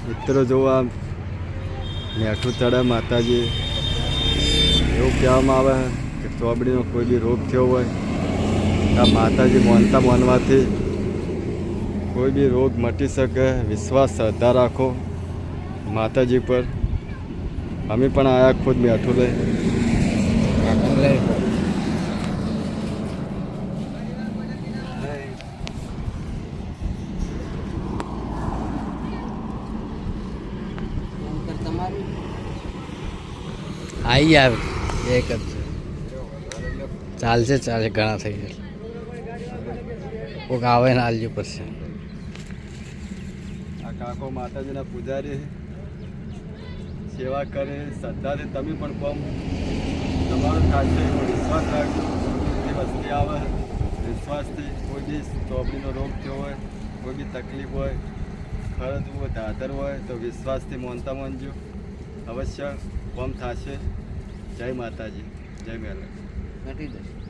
મિત્રો જોવા મેઠું ચડે માતાજી. એવું કહેવામાં આવે કે ચોબડીનો કોઈ બી રોગ થયો હોય આ માતાજી માનવાથી કોઈ બી રોગ મટી શકે. વિશ્વાસ શ્રદ્ધા રાખો માતાજી પર. અમે પણ આયા ખુદ મેઠું લઈ. આવી આવે એક જ ચાલશે ઘણા થઈ ગયા. કોઈક આવે ને આલજો પડશે. આ કાકો માતાજીના પૂજારી સેવા કરે શ્રદ્ધાથી. તમે પણ કોમ તમારું ખાશે એવો વિશ્વાસ રાખજો. એ વસ્તી આવે વિશ્વાસથી. કોઈ બી ચોપડીનો રોગ થયો હોય, કોઈ બી તકલીફ હોય, ખરજ હોય, ધાધર હોય તો વિશ્વાસથી માનતા માનજો. અવશ્ય કોમ થશે. જય માતાજી, જય મેલક. મટી જશે.